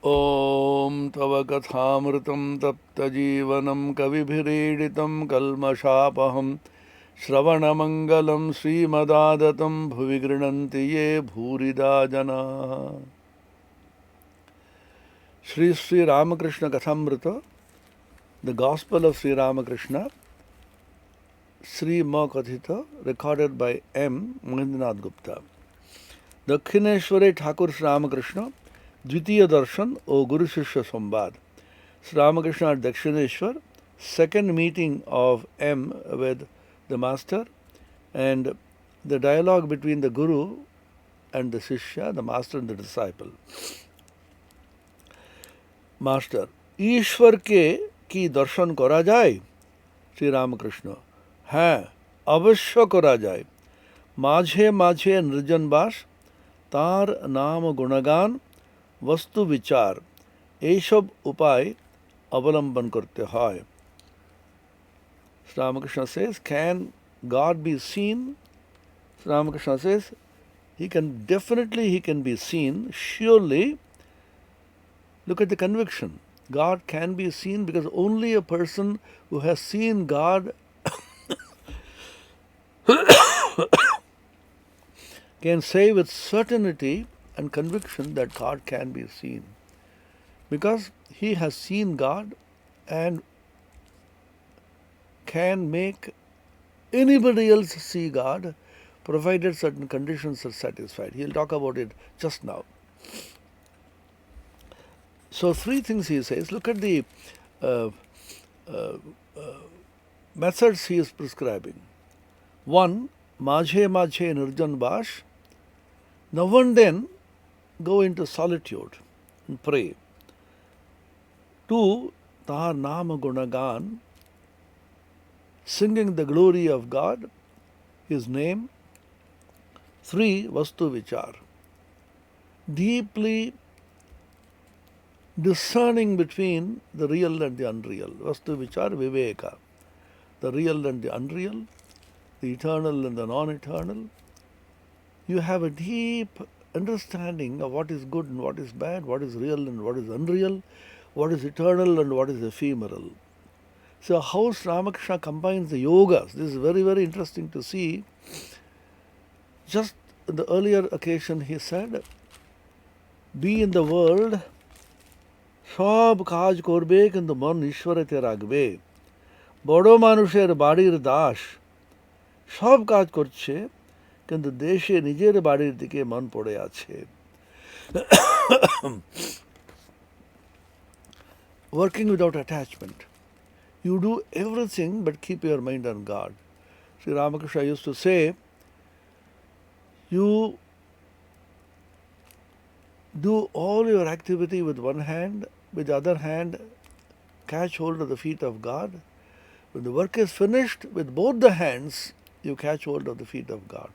ॐ तव कथामृतं तप्तजीवनं कविभिरीडितं कल्मषापहं श्रवणमङ्गलं श्रीमदादतं भुवि गृह्णन्ति ये भूरिदा जनाः। Sri Sri Ramakrishna Kathamrita, the Gospel of Sri Ramakrishna, Sri Makathita, recorded by M. Mahendranath Gupta. Dakshineshwari Thakur Sri Ramakrishna, Dvitiya Darshan O Guru Shishya Samvad. Sri Ramakrishna at Dakshineshwar, second meeting of M with the Master, and the dialogue between the Guru and the Shishya, the Master and the disciple. Master, ईश्वर के की दर्शन करा जाए? श्री रामकृष्ण, हाँ अवश्य करा जाए। माझे माझे निर्जन बास, तार नाम गुणगान, वस्तु विचार, এই সব উপায় অবলম্বন করতে হয়। Sri Ramakrishna says, can God be seen? Sri Ramakrishna says, he can be seen, surely. Look at the conviction. God can be seen because only a person who has seen God can say with certainty and conviction that God can be seen. Because he has seen God and can make anybody else see God, provided certain conditions are satisfied. He'll talk about it just now. So three things he says. Look at the methods he is prescribing. One, majhe majhe nirjan bash. Now and then go into solitude and pray. Two, tahar naam gunagan, singing the glory of God, His name. Three, vastu vichar, deeply discerning between the real and the unreal. Vastu vichar viveka, the real and the unreal, the eternal and the non-eternal. You have a deep understanding of what is good and what is bad, what is real and what is unreal, what is eternal and what is ephemeral. So how Sri Ramakrishna combines the yogas, this is very, very interesting to see. Just in the earlier occasion he said, be in the world, সব কাজ করবে কিন্তু মন ঈশ্বরেতে রাখবে। বড় মানুষের বাড়ির দাস, সব কাজ করছে কিন্তু দেশে নিজের বাড়ির দিকে মন পড়ে আছে। Working without attachment. You do everything but keep your mind on God. Sri Ramakrishna used to say, you do all your activity with one hand, with the other hand catch hold of the feet of God. When the work is finished, with both the hands you catch hold of the feet of God.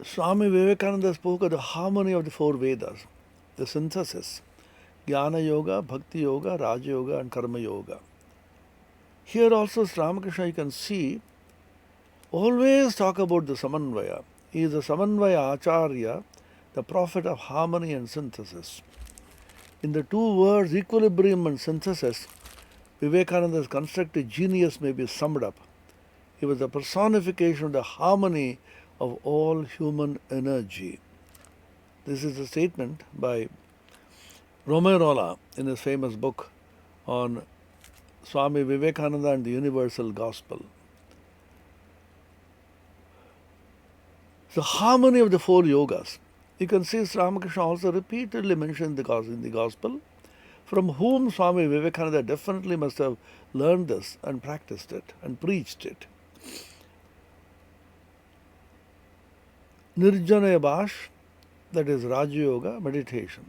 Swami Vivekananda spoke of the harmony of the four Vedas, the synthesis, Jnana Yoga, Bhakti Yoga, Raja Yoga and Karma Yoga. Here also Sri Ramakrishna, you can see, always talk about the Samanvaya. He is the Samanvaya Acharya, the prophet of harmony and synthesis. In the two words, equilibrium and synthesis, Vivekananda's constructive genius may be summed up. He was the personification of the harmony of all human energy. This is a statement by Romerola in his famous book on Swami Vivekananda and the Universal Gospel. The harmony of the four yogas. You can see Sri Ramakrishna also repeatedly mentioned in the Gospel, from whom Swami Vivekananda definitely must have learned this and practiced it and preached it. Nirjana Bash, that is Raja Yoga, meditation.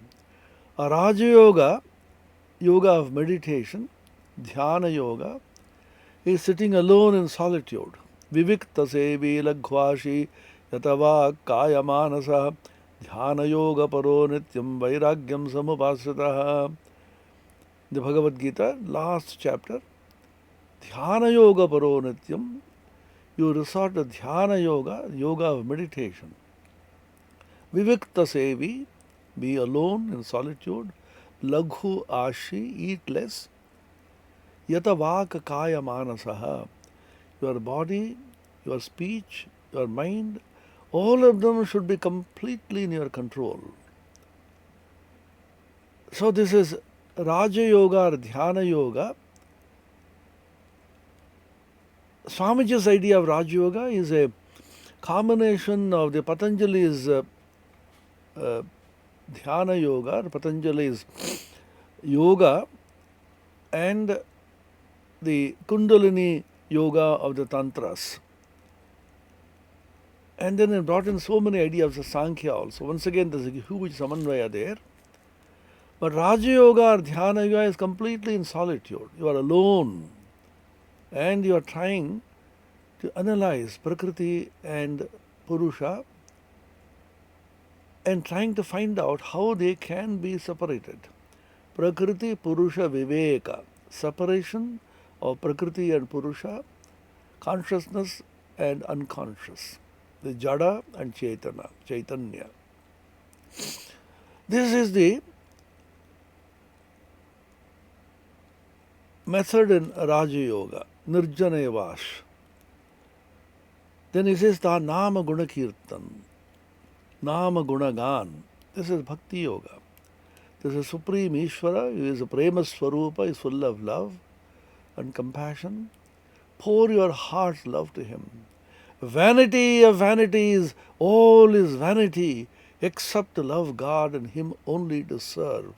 A Raja Yoga, yoga of meditation, Dhyana Yoga, is sitting alone in solitude. Vivikta sevi laghvashi yatava kaya manasa dhyana yoga paro nityam vairagyam samupasritaha. The Bhagavad Gita, last chapter, Dhyana yoga paro nityam you resort to Dhyana Yoga, yoga of meditation. Vivikta Sevi, be alone in solitude. Laghu Ashi, eat less. Yata Vaka Kaya Manasaha, your body, your speech, your mind, all of them should be completely in your control. So this is Raja Yoga or Dhyana Yoga. Swamiji's idea of Raja Yoga is a combination of the Patanjali's Dhyana Yoga, or Patanjali's Yoga, and the Kundalini Yoga of the Tantras. And then it brought in so many ideas of Sankhya also. Once again, there's a huge samanvaya there. But Raja Yoga or Dhyana Yoga is completely in solitude. You are alone. And you are trying to analyze Prakriti and Purusha and trying to find out how they can be separated. Prakriti, Purusha, Viveka. Separation of Prakriti and Purusha, consciousness and unconscious. The Jada and Chaitanya. This is the method in Raja Yoga, Nirjana Vash. Then he says, Ta Nama Guna Kirtan, Nama Guna Gan. This is Bhakti Yoga. This is Supreme Ishvara, he is a Prema Swarupa, is full of love and compassion. Pour your heart's love to him. Vanity of vanities, all is vanity, except to love God and him only to serve.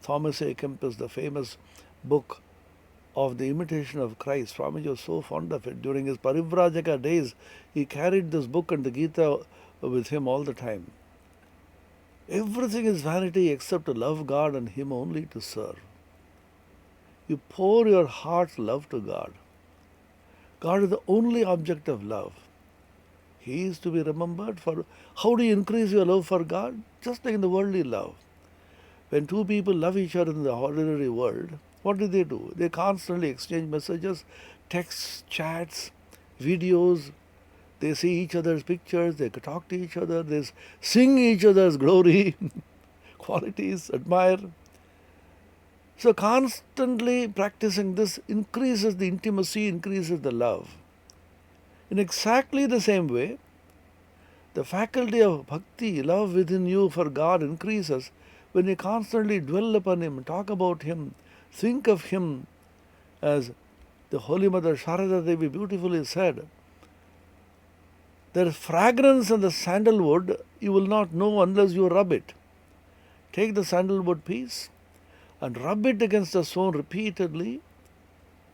Thomas A. Kempis, the famous book of the Imitation of Christ. Swamiji was so fond of it. During his Parivrajaka days, he carried this book and the Gita with him all the time. Everything is vanity except to love God and him only to serve. You pour your heart's love to God. God is the only object of love. He is to be remembered for. How do you increase your love for God? Just like in the worldly love. When two people love each other in the ordinary world, what do? They constantly exchange messages, texts, chats, videos. They see each other's pictures, they talk to each other, they sing each other's glory, qualities, admire. So constantly practicing this increases the intimacy, increases the love. In exactly the same way, the faculty of bhakti, love within you for God, increases when you constantly dwell upon him, talk about him, think of him, as the Holy Mother Sharada Devi beautifully said. There is fragrance in the sandalwood, you will not know unless you rub it. Take the sandalwood piece and rub it against the stone repeatedly,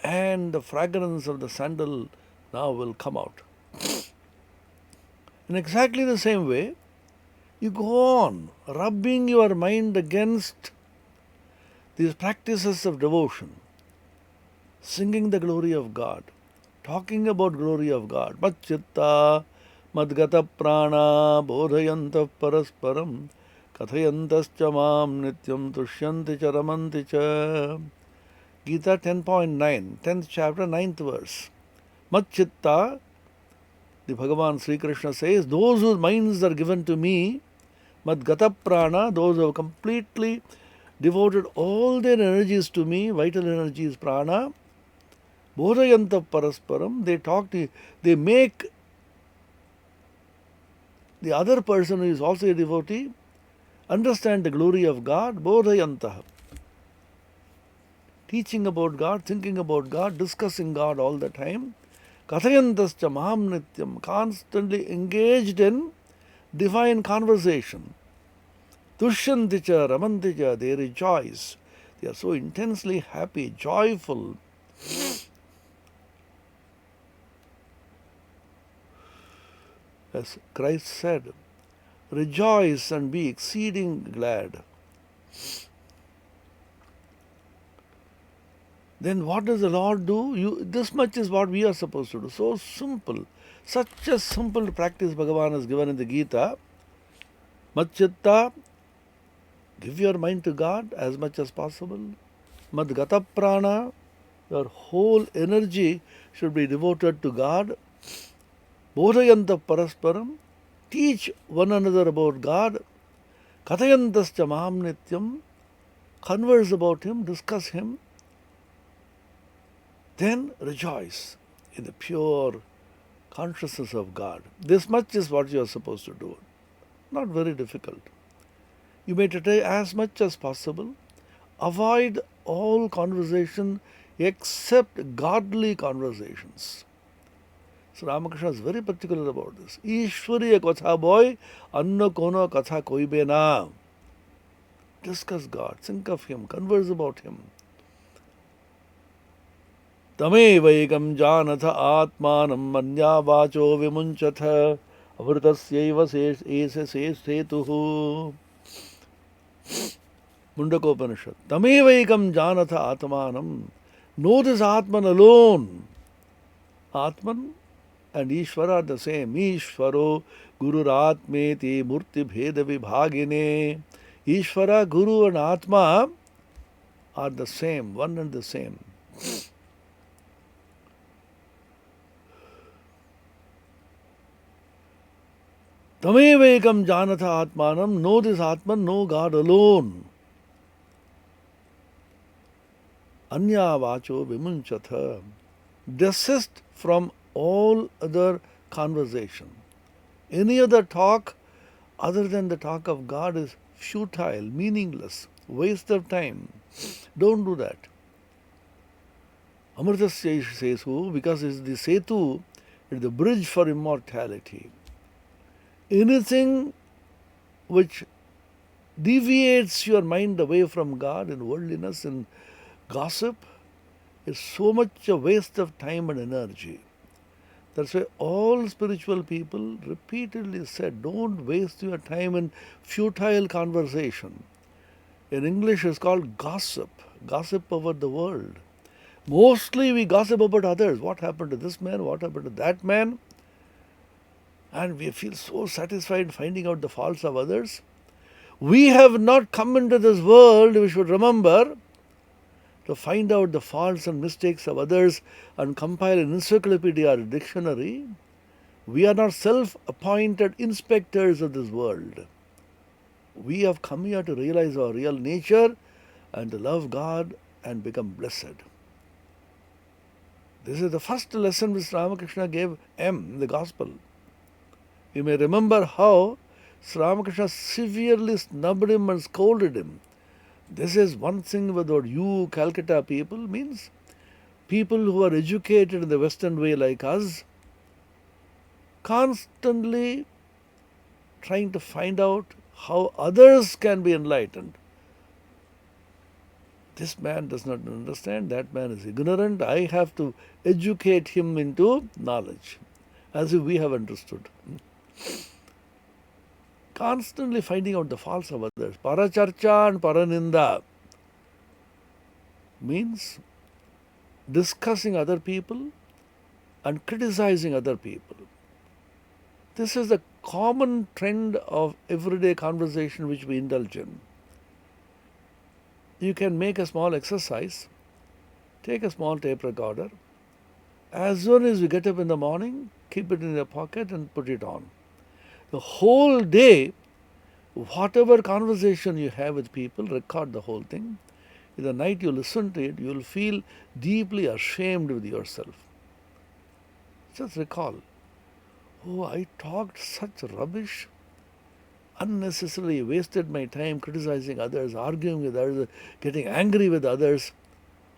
and the fragrance of the sandal now will come out. In exactly the same way, you go on rubbing your mind against these practices of devotion, singing the glory of God, talking about glory of God. Madchitta, madgata prana, bodhayanta parasparam, kathayantascha mam nityam tushyanti cha ramanti cha. Gita 10.9, 10th chapter, 9th verse. Madchitta, the Bhagavan Sri Krishna says, those whose minds are given to me, madgata prana, those who have completely devoted all their energies to me, vital energies, prana, bodhayanta parasparam, they make the other person who is also a devotee understand the glory of God, bodhayanta. Teaching about God, thinking about God, discussing God all the time. Kathayantascha maham nityam, constantly engaged in divine conversation. Tushyanticha, ramanticha, they rejoice. They are so intensely happy, joyful. As Christ said, rejoice and be exceeding glad. Then what does the Lord do? This much is what we are supposed to do. So simple. Such a simple practice Bhagavan has given in the Gita. Madchitta, give your mind to God as much as possible. Madgata prana, your whole energy should be devoted to God. bodhayanta parasparam, teach one another about God, kathayantascha maham nityam, converse about Him, discuss Him, then rejoice in the pure consciousness of God. This much is what you are supposed to do. Not very difficult. You may try as much as possible. Avoid all conversation except godly conversations. So Ramakrishna is very particular about this. Ishwariya katha boy, anna kono katha koibe na. Discuss God, think of Him, converse about Him. Tamevaikam janatha atmanam manya vacho vimunchatha avritasya esa setuhu. Mundakopanishad. Tamevaikam janatha atmanam. Know this Atman alone. Atman and Ishvara are the same. Ishvaro Guru Atmeti Murti Bheda Vibhagine. Ishvara, Guru and Atma are the same, one and the same. Tamevaikam janatha atmanam. Know this Atman, know God alone. Anya vacho vimunchatha. Desist from all other conversation. Any other talk other than the talk of God is futile, meaningless, waste of time. Don't do that. Amritasya setu, because it's the setu, it's the bridge for immortality. Anything which deviates your mind away from God in worldliness and gossip is so much a waste of time and energy. That's why all spiritual people repeatedly said, don't waste your time in futile conversation. In English it's called gossip, gossip about the world. Mostly we gossip about others. What happened to this man? What happened to that man? And we feel so satisfied finding out the faults of others. We have not come into this world, we should remember, to find out the faults and mistakes of others and compile an encyclopedia or a dictionary. We are not self-appointed inspectors of this world. We have come here to realize our real nature and to love God and become blessed. This is the first lesson which Ramakrishna gave in the Gospel. You may remember how Sri Ramakrishna severely snubbed him and scolded him. This is one thing without you Calcutta people, means people who are educated in the Western way like us, constantly trying to find out how others can be enlightened. This man does not understand, that man is ignorant, I have to educate him into knowledge, as if we have understood. Constantly finding out the faults of others. Paracharcha and paraninda means discussing other people and criticizing other people. This is the common trend of everyday conversation which we indulge in. You can make a small exercise, take a small tape recorder. As soon as you get up in the morning, keep it in your pocket and put it on. The whole day, whatever conversation you have with people, record the whole thing. In the night you listen to it, you will feel deeply ashamed with yourself. Just recall, oh, I talked such rubbish, unnecessarily wasted my time criticizing others, arguing with others, getting angry with others.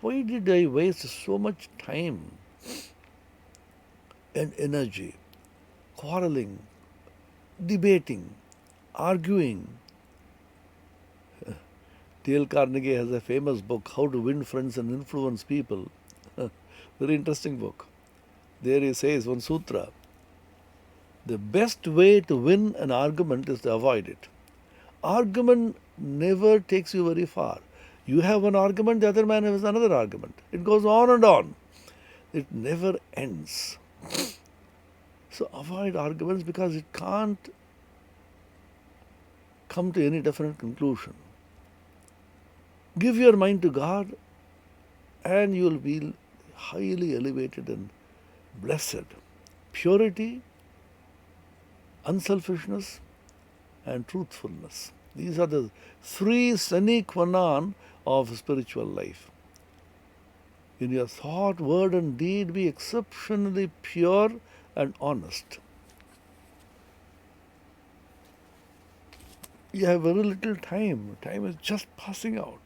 Why did I waste so much time and energy, quarreling, debating, arguing? Dale Carnegie has a famous book, How to Win Friends and Influence People. Very interesting book. There he says, one sutra, the best way to win an argument is to avoid it. Argument never takes you very far. You have one argument, the other man has another argument. It goes on and on. It never ends. So avoid arguments because it can't come to any definite conclusion. Give your mind to God and you will be highly elevated and blessed. Purity unselfishness, and truthfulness. These are the three sine qua non of spiritual life. In your thought, word, and deed, be exceptionally pure and honest. You have very little time. Time is just passing out.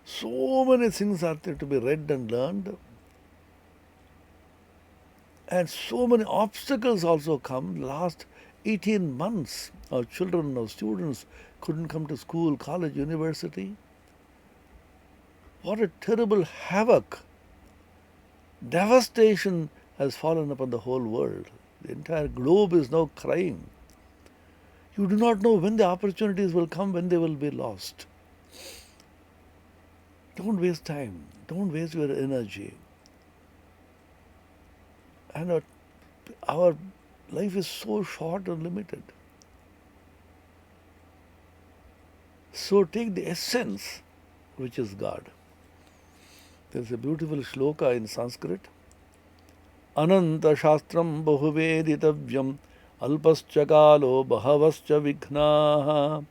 So many things are there to be read and learned. And so many obstacles also come. Last 18 months, our children, our students couldn't come to school, college, university. What a terrible havoc, devastation has fallen upon the whole world. The entire globe is now crying. You do not know when the opportunities will come, when they will be lost. Don't waste time. Don't waste your energy. And our life is so short and limited. So take the essence, which is God. There's a beautiful shloka in Sanskrit. Ananta shastram bahuvedittavyam alpascha kalo bahavascha vighnaha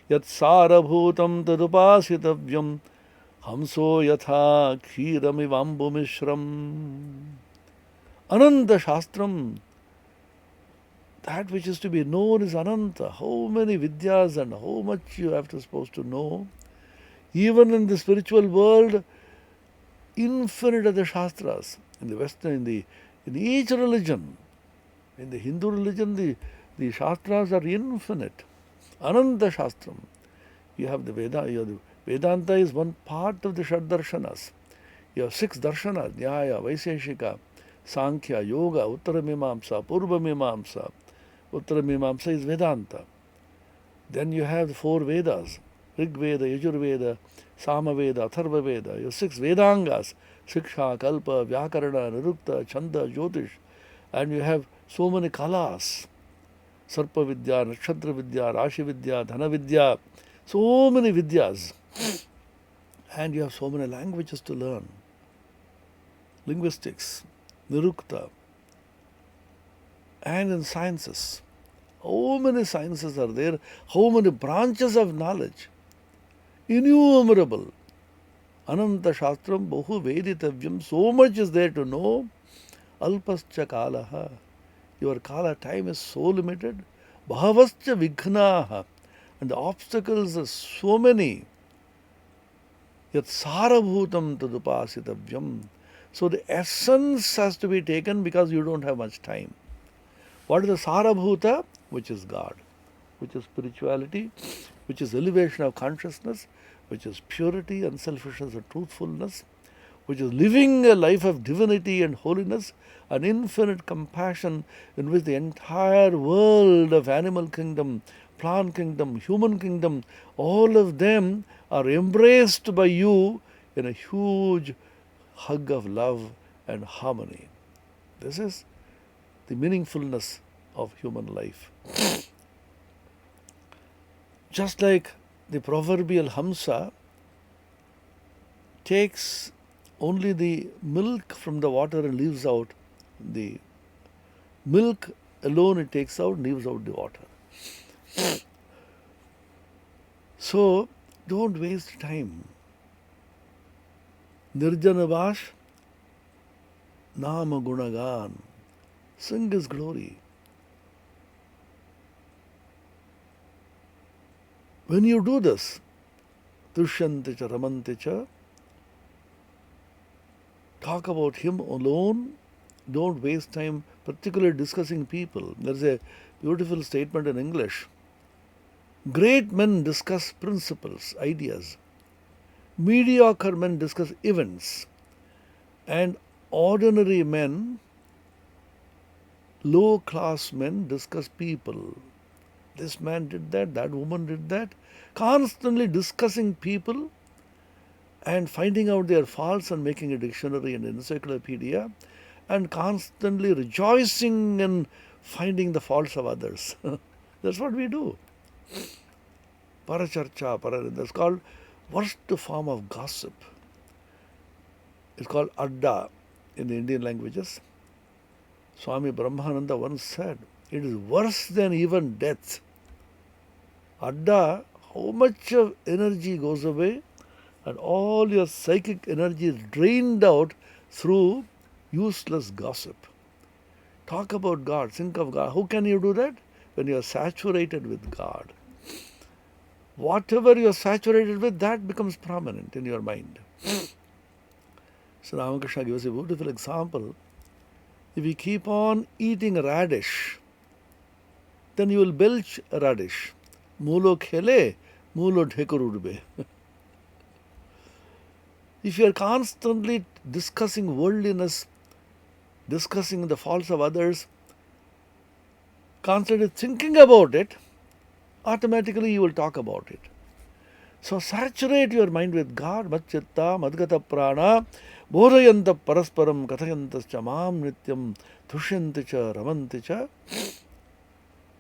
yat sarabhutam tadupasitavyam hamso yatha kheeramivambu mishram. Ananta shastram, that which is to be known is ananta. How many vidyas and how much you have to supposed to know. Even in the spiritual world, infinite are the shastras. In the Western, in each religion, in the Hindu religion, the shastras are infinite. Ananta shastram. You have the Veda. Vedanta is one part of the Shad Darshanas. You have 6 darshanas: Nyaya, Vaiseshika, Sankhya, Yoga, Uttaramimamsa, Purvamimamsa. Uttaramimamsa is Vedanta. Then you have the 4 Vedas: Rig Veda, Yajur Veda, Sama Veda, Atharva Veda. You have 6 Vedangas: Siksha, Kalpa, Vyakarana, Nirukta, Chanda, Jyotish. And you have so many kalas: Sarpa Vidya, Nakshatra Vidya, Rashi Vidya, Dhana Vidya. So many Vidyas. And you have so many languages to learn. Linguistics, Nirukta. And in sciences. How many sciences are there? How many branches of knowledge? Innumerable. Ananta Shastram Bahu Veditavyam. So much is there to know. Alpascha Kalaha. Your Kala time is so limited. Bhavascha Vighnaha. And the obstacles are so many. Yat Sarabhutam Tadupasitavyam. So the essence has to be taken because you don't have much time. What is the Sarabhuta? Which is God, which is spirituality, which is elevation of consciousness, which is purity, unselfishness and truthfulness, which is living a life of divinity and holiness, an infinite compassion in which the entire world of animal kingdom, plant kingdom, human kingdom, all of them are embraced by you in a huge hug of love and harmony. This is the meaningfulness of human life. Just like the proverbial Hamsa takes only the milk from the water and leaves out the milk alone, it takes out, leaves out the water. So don't waste time. Nirjanavash Nama Gunagan. Sing His glory. When you do this, Tushyanti cha Ramanti cha, talk about Him alone. Don't waste time particularly discussing people. There's a beautiful statement in English. Great men discuss principles, ideas. Mediocre men discuss events. And ordinary men, low-class men discuss people. This man did that woman did that. Constantly discussing people and finding out their faults and making a dictionary and encyclopedia and constantly rejoicing in finding the faults of others. That's what we do. Paracharcha, that's called worst form of gossip. It's called adda in the Indian languages. Swami Brahmananda once said, It is worse than even death. Adda, how much of energy goes away and all your psychic energy is drained out through useless gossip. Talk about God, think of God. How can you do that? When you are saturated with God. Whatever you are saturated with, that becomes prominent in your mind. So Ramakrishna gives a beautiful example. If you keep on eating radish, then you will belch radish. Mulo khele, mulo dhekurudbe. If you are constantly discussing worldliness, discussing the faults of others, constantly thinking about it, automatically you will talk about it. So saturate your mind with God. Macchitta madgata prana bodhayanta parasparam kathayantascha mam nityam tushyanti cha ramanti cha.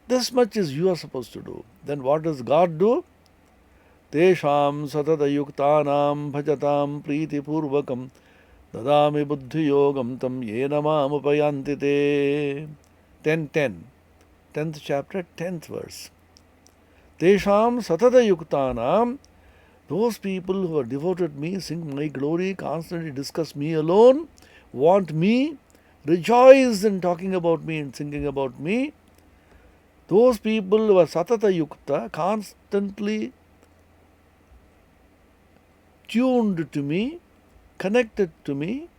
This much is you are supposed to do. Then what does God do? Tesham satata yuktanam bhajatam priti purvakam dadami buddhi yogam tam yena mam upayanti te. 10:10. 10th chapter, 10th verse. Tesham satata yuktanam, those people who are devoted to me, sing my glory, constantly discuss me alone, want me, rejoice in talking about me and singing about me. Those people who are satata yukta, constantly tuned to me, connected to me,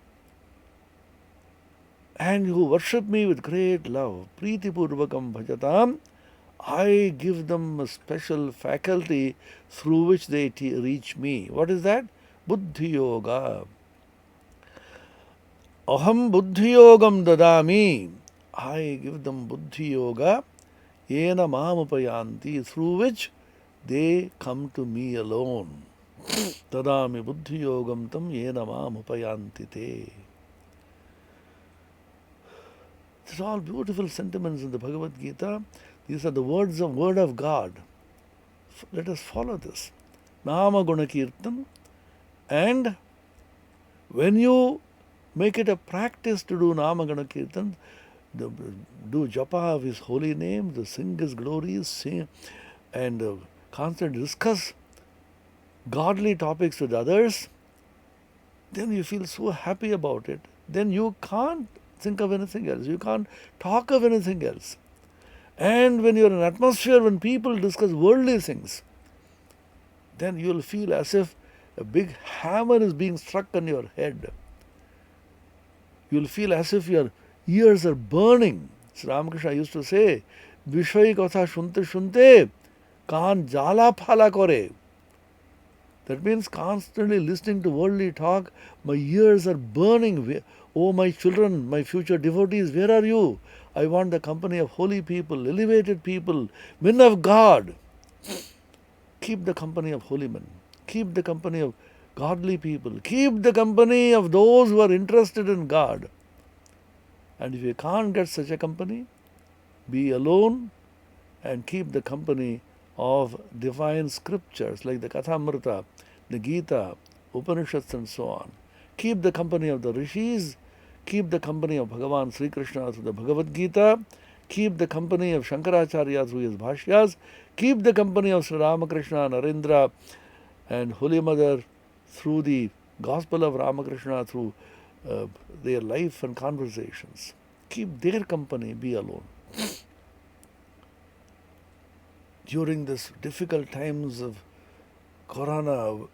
and who worship me with great love, priti purvakam bhajatam, I give them a special faculty through which they reach me. What is that? Buddhi yoga. Aham buddhi yogam dadami. I give them buddhi yoga, yena mam upayanti, through which they come to me alone. Dadami buddhi yogam tam yena mam upayanti te. These are all beautiful sentiments in the Bhagavad Gita. These are the word of God. Let us follow this. Nama Guna Kirtan. And when you make it a practice to do Nama Guna Kirtan, do japa of His holy name, to sing His glories, sing, and constantly discuss godly topics with others, then you feel so happy about it. Then you can't think of anything else. You can't talk of anything else. And when you are in an atmosphere, when people discuss worldly things, then you will feel as if a big hammer is being struck on your head. You will feel as if your ears are burning. So Ramakrishna used to say, Vishay katha shunte shunte, kaan jala phala kore. That means constantly listening to worldly talk, my ears are burning. Oh, my children, my future devotees, where are you? I want the company of holy people, elevated people, men of God. Keep the company of holy men. Keep the company of godly people. Keep the company of those who are interested in God. And if you can't get such a company, be alone and keep the company of divine scriptures like the Kathamrita, the Gita, Upanishads and so on. Keep the company of the rishis. Keep the company of Bhagavan Sri Krishna through the Bhagavad Gita. Keep the company of Shankaracharya through his bhashyas. Keep the company of Sri Ramakrishna, Narendra and Holy Mother through the Gospel of Ramakrishna, through their life and conversations. Keep their company, be alone. During this difficult times of Corona,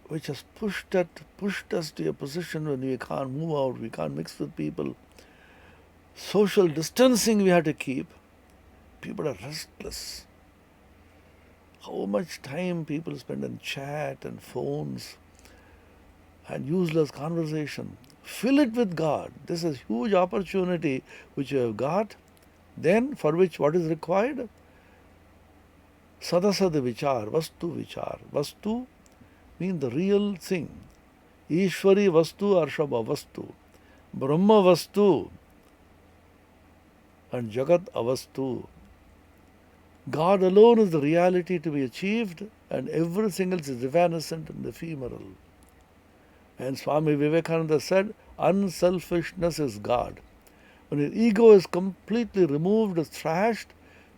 which has pushed us to a position when we can't move out, we can't mix with people. Social distancing we have to keep. People are restless. How much time people spend in chat and phones and useless conversation. Fill it with God. This is a huge opportunity which you have got. Then for which what is required? Sadasad vichar, vastu vichar. Vastu means the real thing. Ishvari vastu, Arshava vastu. Brahma vastu and Jagat avastu. God alone is the reality to be achieved, and everything else is evanescent and ephemeral. And Swami Vivekananda said, unselfishness is God. When your ego is completely removed, thrashed,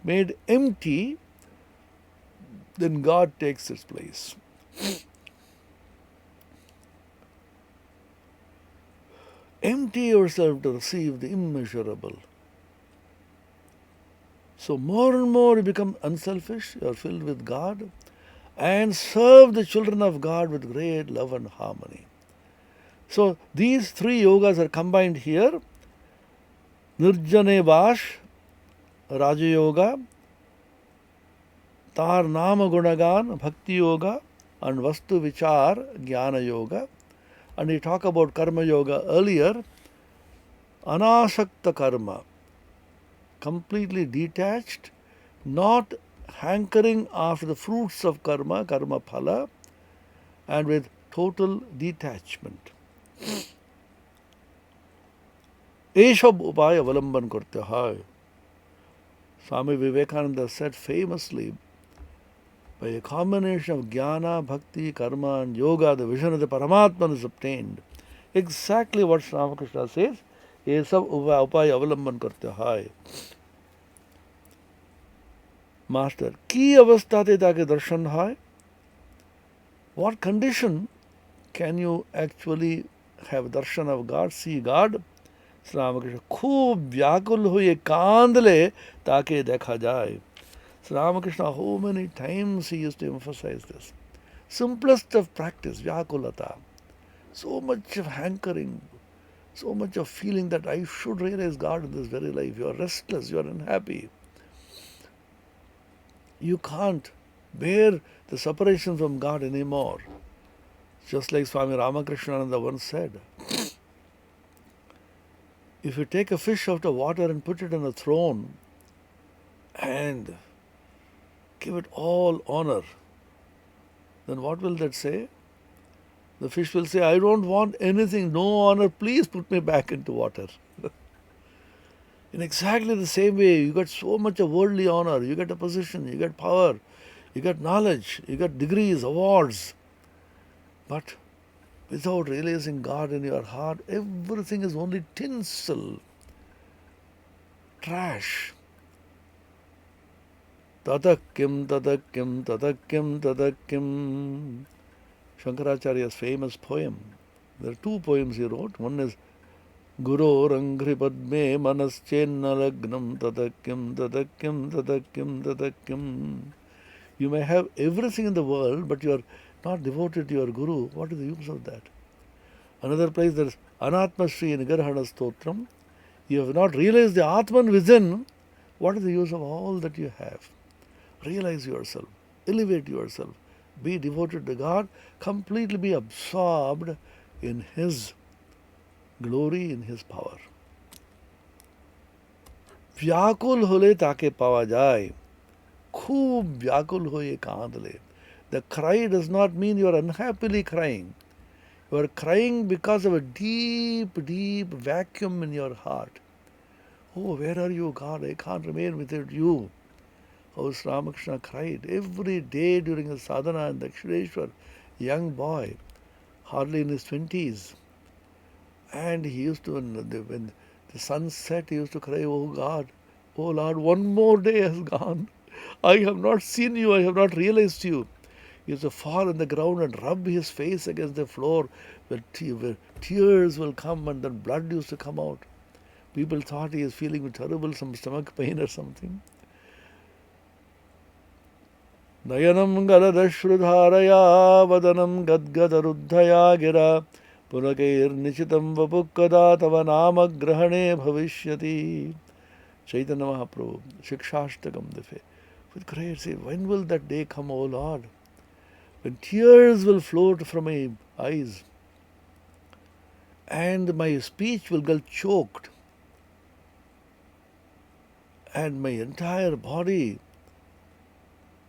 made empty, then God takes its place. Empty yourself to receive the immeasurable. So more and more you become unselfish, you are filled with God, and serve the children of God with great love and harmony. So these three yogas are combined here. Nirjane Vash, Raja Yoga, Tar Nama Gunagan, Bhakti Yoga, and Vastu Vichar, Jnana Yoga. And we talk about Karma Yoga earlier. Anasakta Karma, completely detached, not hankering after the fruits of karma, karma phala, and with total detachment. Eshab upaya avalamban korte hai. Swami Vivekananda said famously, by a combination of jnana, bhakti, karma and yoga, the vision of the Paramatman is obtained. Exactly what Ramakrishna says, Eshab upaya avalamban korte hai. Master, ki avastha te take darshan hai? What condition can you actually have darshan of God, see God? Sri Ramakrishna, खूब व्याकुल हुए कांदले ताके देखा जाए. Sri Ramakrishna, how many times he used to emphasize this. Simplest of practice, vyakulata. So much of hankering, so much of feeling that I should realize God in this very life. You are restless, you are unhappy. You can't bear the separation from God anymore. Just like Swami Ramakrishna once said, if you take a fish out of water and put it on a throne and give it all honor, then what will that say? The fish will say, I don't want anything, no honor, please put me back into water. In exactly the same way, you got so much of worldly honor, you get a position, you get power, you get knowledge, you get degrees, awards. But without realizing God in your heart, everything is only tinsel, trash. Tadakim, tadakim, tadakim, tadakim. Shankaracharya's famous poem. There are two poems he wrote. One is Guru Rangri Padme Manaschennalagnam tadakim, tadakim, tadakim, tadakim. You may have everything in the world, but you are not devoted to your Guru. What is the use of that? Another place there is Anatmasri Nigarhana Stotram. You have not realized the Atman within. What is the use of all that you have? Realize yourself, elevate yourself, be devoted to God, completely be absorbed in His glory, in His power. Vyakul hole take pawa jai. Khoob vyakul hoye kaandle. The cry does not mean you are unhappily crying. You are crying because of a deep, deep vacuum in your heart. Oh, where are you, God? I can't remain without you. How Sri Ramakrishna cried every day during the sadhana in Dakshineshwar, young boy, hardly in his 20s. And he used to, when the sun set, he used to cry, oh God, oh Lord, one more day has gone. I have not seen you, I have not realized you. He used to fall on the ground and rub his face against the floor where tears will come and then blood used to come out. People thought he is feeling terrible, some stomach pain or something. Nayanam galadashrudharaya vadanam gadgadaruddhaya gira punakair nichitam vapukkada tava nama grahane bhavishyati. Chaitanya Mahaprabhu, Shikshashtakam, with great say, when will that day come, O Lord? When tears will float from my eyes and my speech will get choked and my entire body,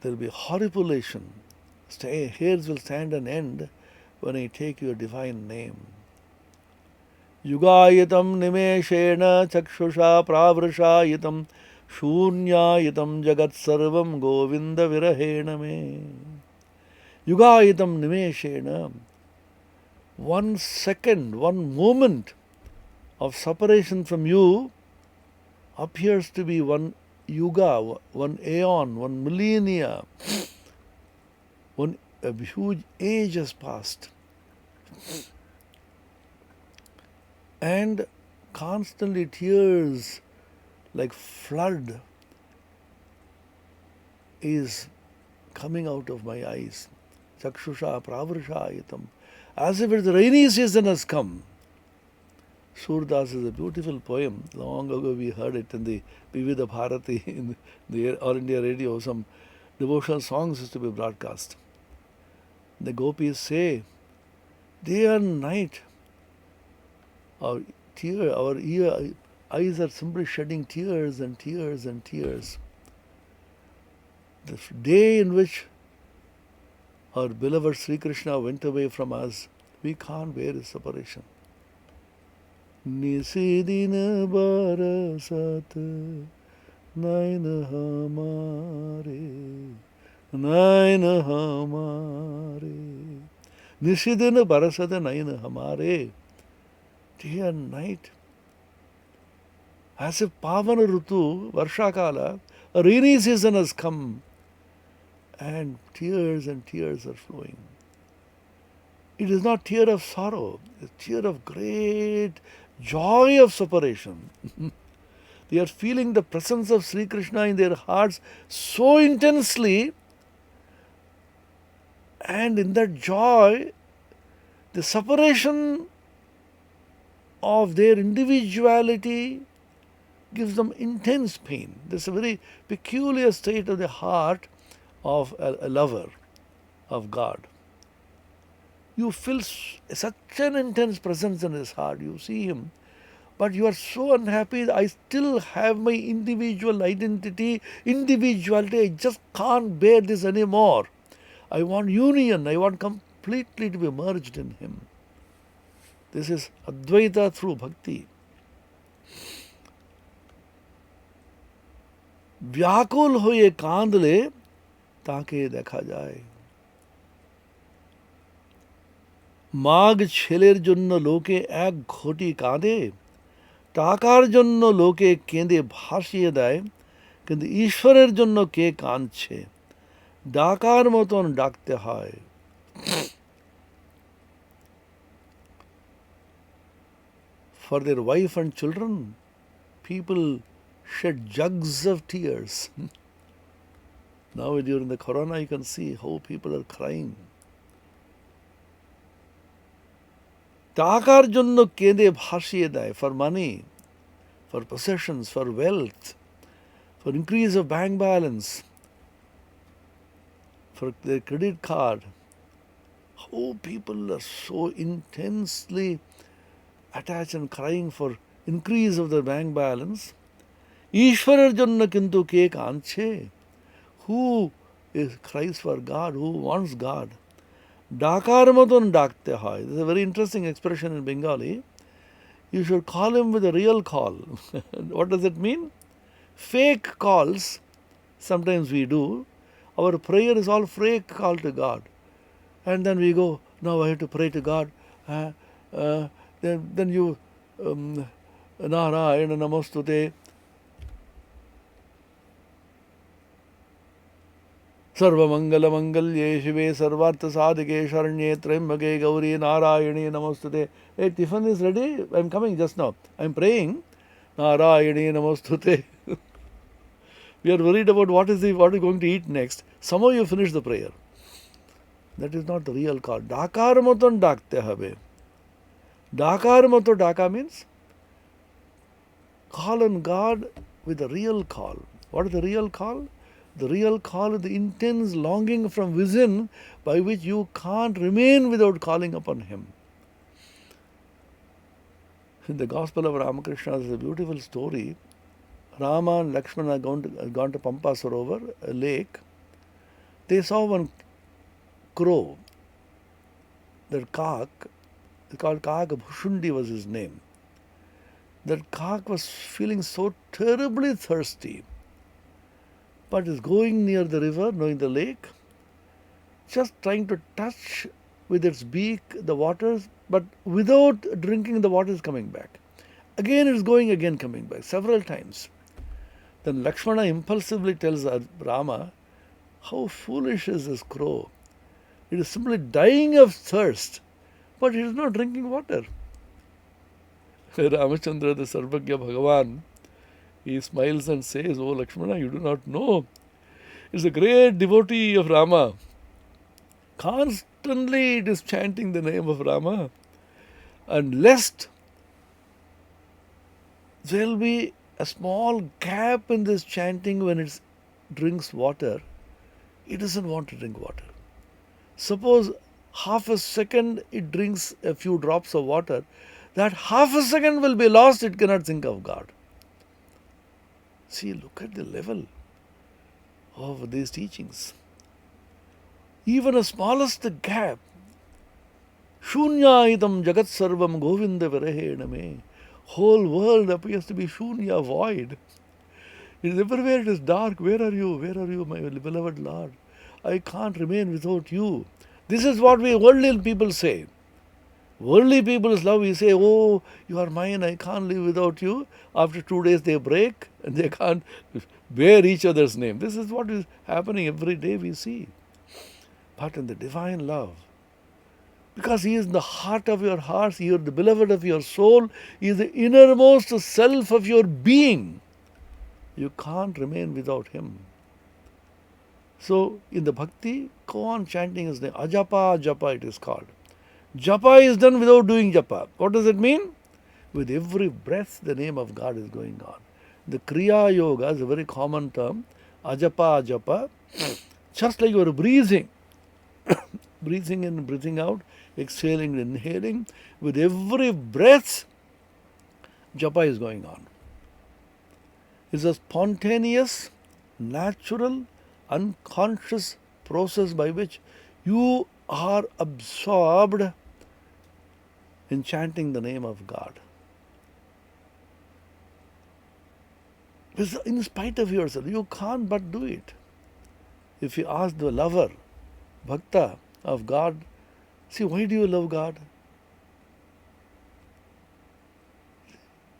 there will be horripilation. Hairs will stand an end when I take your divine name. Yugayitam nimeshena chakshusha pravrashayitam shunyayitam jagat sarvam govinda virahena me. Yugayitam nimeshena. 1 second, 1 moment of separation from you appears to be one yuga, one aeon, one millennia, a huge age has passed. And constantly tears like flood is coming out of my eyes. Chakshusha pravrishayitam. As if the rainy season has come. Surdas is a beautiful poem. Long ago we heard it in the Vividha Bharati, in the All India Radio. Some devotional songs used to be broadcast. The gopis say, day and night, our eyes are simply shedding tears and tears and tears. The day in which our beloved Sri Krishna went away from us, we can't bear his separation. Nisidina barasat naina hamare Nisidina barasat naina hamare. Day and night, as if Pavana Rutu, Varshakala, a rainy season has come and tears are flowing. It is not tear of sorrow, it's tear of great joy of separation. They are feeling the presence of Sri Krishna in their hearts so intensely, and in that joy, the separation of their individuality gives them intense pain. This is a very peculiar state of the heart of a lover of God. You feel such an intense presence in his heart. You see him, but you are so unhappy. I still have my individual identity, individuality. I just can't bear this anymore. I want union. I want completely to be merged in him. This is Advaita through Bhakti. व्याकुल होए कांद ले ताके देखा जाए মাঘ ছেলের জন্য লোকে এক ঘটি কাঁদে টাকার জন্য লোকে কেঁদে ভাসিয়ে দেয় কিন্তু ঈশ্বরের জন্য কে কাঁদছে ডাকার মতন ডাকতে হয় For their wife and children, people shed jugs of tears. Now during the corona you can see how people are crying. টাকার জন্য কেঁদে ভাসিয়ে দেয়, for money, for possessions, for wealth, for increase of bank balance, for their credit card. How people are so intensely attached and crying for increase of their bank balance. ঈশ্বরের জন্য কিন্তু কে কাঁদছে? Who cries for God? Who wants God? ডাকার মতন ডাকতে হয়. This is a very interesting expression in Bengali. You should call him with a real call. What does it mean? Fake calls, sometimes we do. Our prayer is all fake call to God. And then we go, now I have to pray to God. Then you, Narayana Namostute. सर्वमंगलमंगल्ये शिवे सर्वार्थ साधके शरण्ये त्र्यंबके गौरी नारायणी नमोस्तुते. Hey, Tiffin is ready? I'm coming just now. I'm praying. Narayani Namostute. We are worried about what is going to eat next. Somehow you finish the prayer. That is not the real call. Dakar moton dakte habe. Dakar moto daka means call on God with a real call. What is the real call? The real call is the intense longing from within by which you can't remain without calling upon him. In the Gospel of Ramakrishna, there is a beautiful story. Rama and Lakshmana had gone to Pampa Sarovar, a lake. They saw one crow, that cock, it's called Kak, Bhushundi was his name. That cock was feeling so terribly thirsty, but is going near the river, knowing the lake, just trying to touch with its beak the waters, but without drinking, the water is coming back. Again it is going, again coming back, several times. Then Lakshmana impulsively tells Rama, how foolish is this crow? It is simply dying of thirst, but it is not drinking water. Ramachandra, the Sarvagya Bhagavan, he smiles and says, oh Lakshmana, you do not know. It's a great devotee of Rama. Constantly it is chanting the name of Rama. And lest there will be a small gap in this chanting when it drinks water, it doesn't want to drink water. Suppose half a second it drinks a few drops of water, that half a second will be lost, it cannot think of God. See, look at the level of these teachings. Even a smallest gap. Shunyaitam jagat sarvam govinda virahena me. Whole world appears to be shunya, void. It is everywhere, it is dark. Where are you? Where are you, my beloved Lord? I can't remain without you. This is what we worldly people say. Worldly people's love, we say, oh, you are mine, I can't live without you. After 2 days they break and they can't bear each other's name. This is what is happening every day we see. But in the divine love, because He is in the heart of your hearts, He is the beloved of your soul, He is the innermost self of your being. You can't remain without Him. So, in the bhakti, go on chanting His name. Ajapa, japa it is called. Japa is done without doing japa. What does it mean? With every breath, the name of God is going on. The Kriya Yoga is a very common term. Ajapa, japa. Just like you are breathing. Breathing in, breathing out, exhaling, inhaling. With every breath, japa is going on. It's a spontaneous, natural, unconscious process by which you are absorbed in chanting the name of God. In spite of yourself, you can't but do it. If you ask the lover, bhakta of God, see, why do you love God?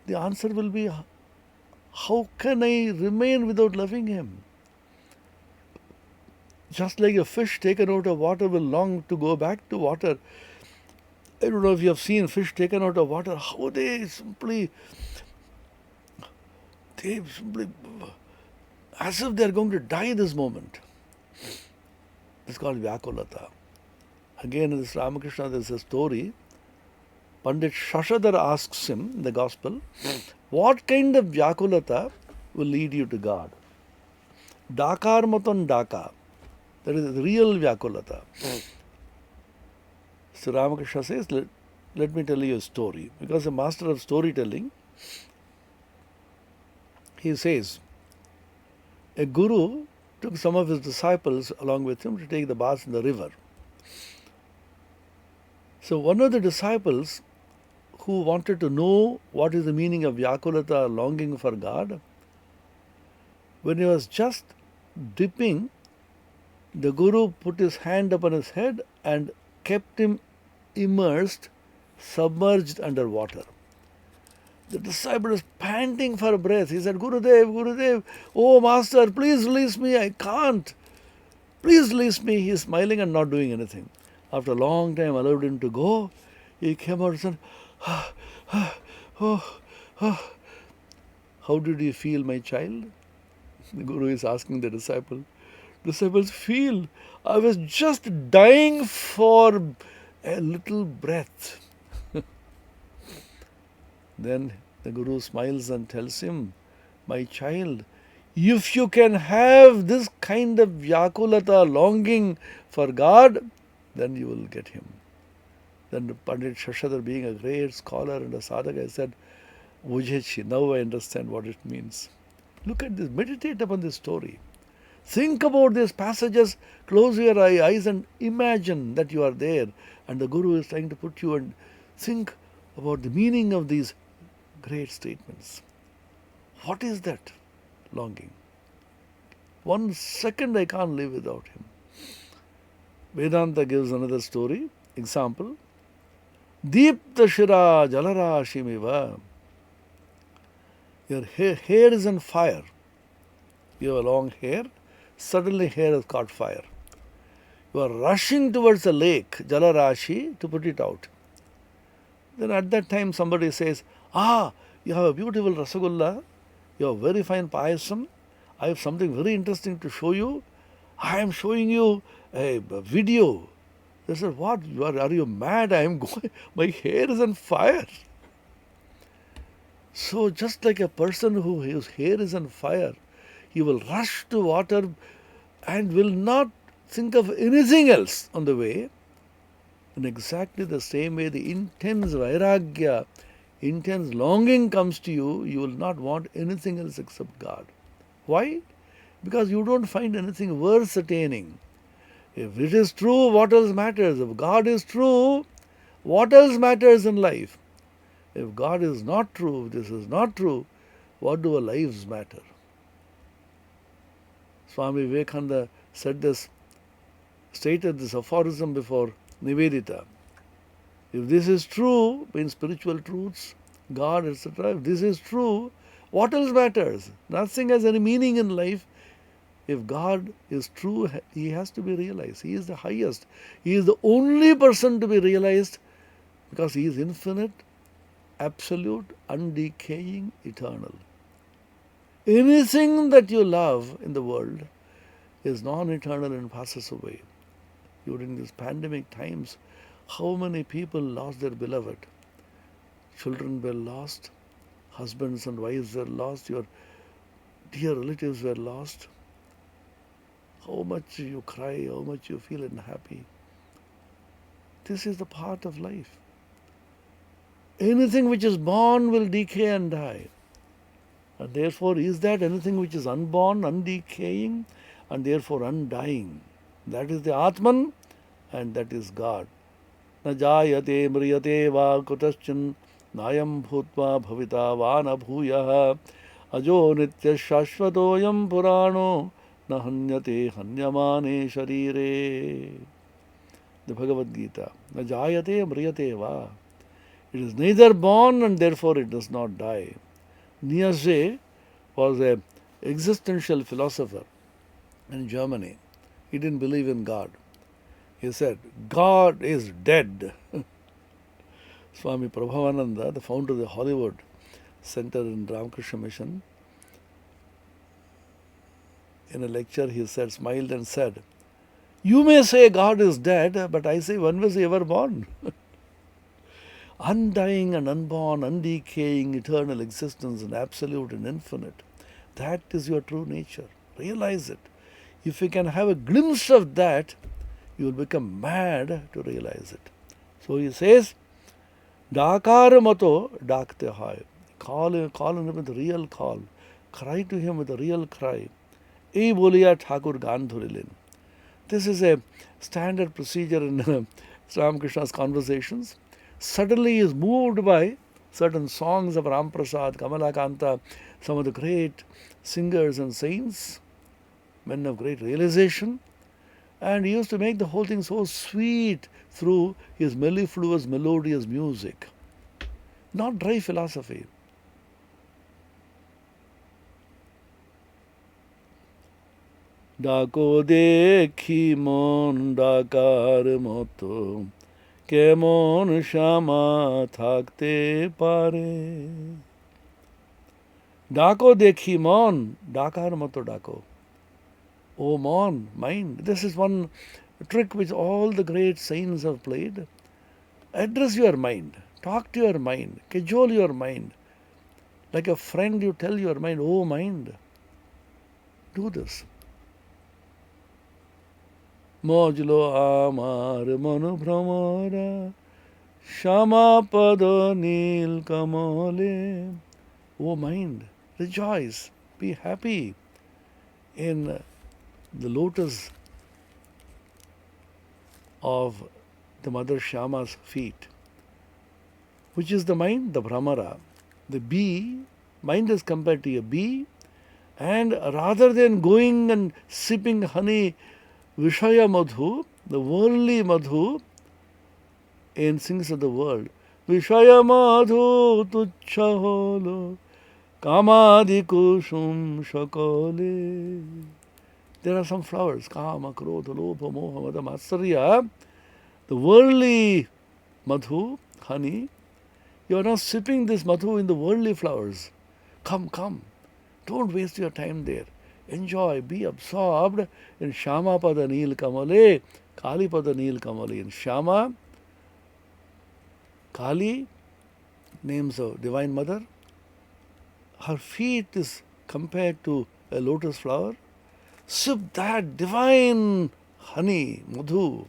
The answer will be, how can I remain without loving Him? Just like a fish taken out of water will long to go back to water. I don't know if you have seen fish taken out of water, how they simply, as if they are going to die this moment. It's called Vyakulata. Again, in this Ramakrishna, there is a story. Pandit Shashadhar asks him in the Gospel, what kind of Vyakulata will lead you to God? Dakar matan daka. That is the real Vyakulata. So Ramakrishna says, let me tell you a story. Because a master of storytelling, he says, a guru took some of his disciples along with him to take the bath in the river. So one of the disciples who wanted to know what is the meaning of Vyakulata, longing for God, when he was just dipping, the Guru put his hand upon his head and kept him immersed, submerged under water. The disciple is panting for breath. He said, Gurudev, Gurudev, oh Master, please release me, I can't. Please release me. He is smiling and not doing anything. After a long time, allowed him to go. He came out and said, how did you feel, my child? The Guru is asking the disciple. Disciples feel, I was just dying for a little breath. Then the Guru smiles and tells him, my child, if you can have this kind of Vyakulata, longing for God, then you will get Him. Then Pandit Shashadhar, being a great scholar and a sadhaka, said, Vujhechi, now I understand what it means. Look at this, meditate upon this story. Think about these passages, close your eyes and imagine that you are there and the Guru is trying to put you and think about the meaning of these great statements. What is that longing? 1 second I can't live without Him. Vedanta gives another story, example. Deepta Shira Jalara Shimiva. Your hair is on fire. You have a long hair, suddenly hair has caught fire. You are rushing towards a lake, Jalarashi, to put it out. Then at that time somebody says, you have a beautiful Rasagulla, you have very fine payasam, I have something very interesting to show you. I am showing you a video. They said, what? Are you mad? I am going, my hair is on fire. So just like a person whose hair is on fire, he will rush to water and will not think of anything else on the way. In exactly the same way, the intense vairagya, intense longing comes to you, you will not want anything else except God. Why? Because you don't find anything worth attaining. If it is true, what else matters? If God is true, what else matters in life? If God is not true, if this is not true, what do our lives matter? Swami Vivekananda said this, stated this aphorism before Nivedita. If this is true, means spiritual truths, God, etc., if this is true, what else matters? Nothing has any meaning in life. If God is true, He has to be realized. He is the highest. He is the only person to be realized because He is infinite, absolute, undecaying, eternal. Anything that you love in the world is non-eternal and passes away. During these pandemic times, how many people lost their beloved? Children were lost, husbands and wives were lost, your dear relatives were lost. How much you cry, how much you feel unhappy. This is the part of life. Anything which is born will decay and die. And therefore, is that anything which is unborn, undecaying, and therefore undying? That is the Atman, and that is God. Na jayate mriyate va kutaschan nayam bhutva bhavita va na bhuyaha ajo nitya shashvatoyam purano na hanyate hanyamane sharire. The Bhagavad Gita. Na jayate mriyate va. It is neither born and therefore it does not die. Nietzsche was an existential philosopher in Germany. He didn't believe in God. He said, God is dead. Swami Prabhavananda, the founder of the Hollywood Center in Ramakrishna Mission, in a lecture he said, smiled and said, you may say God is dead, but I say, when was He ever born? Undying and unborn, undecaying, eternal existence and absolute and infinite. That is your true nature. Realize it. If you can have a glimpse of that, you will become mad to realize it. So he says, Dakar mato dakte hai. Call on Him with a real call. Cry to Him with a real cry. Ei boliya Thakur gan dhurilin. This is a standard procedure in Ramakrishna's conversations. Suddenly he is moved by certain songs of Ramprasad, Kamalakanta, some of the great singers and saints, men of great realization. And he used to make the whole thing so sweet through his mellifluous, melodious music. Not dry philosophy. Dako dekhi mon dakar moto kemon shama thakte pare. Dako dekhi mon dakar moto dako. O mon, mind. This is one trick which all the great saints have played. Address your mind. Talk to your mind. Cajole your mind. Like a friend, you tell your mind, oh mind, do this. Mojlo amar manu bhramara shama pada nil kamale. O mind, rejoice, be happy in the lotus of the Mother Shama's feet. Which is the mind? The Brahmara. The bee, mind is compared to a bee, and rather than going and sipping honey, Vishaya Madhu, the worldly Madhu, in things of the world, Vishaya Madhu tuchha holo, Kamadi kushum shakale. There are some flowers. Kama, Krodha, Lobha, Moha, Mada, Matsarya. The worldly madhu, honey, you are not sipping this madhu in the worldly flowers. Come, come. Don't waste your time there. Enjoy, be absorbed in Shama Pada Neel Kamale, Kali Pada Neel Kamale. In Shama, Kali, names of Divine Mother. Her feet is compared to a lotus flower. Sip that divine honey, madhu.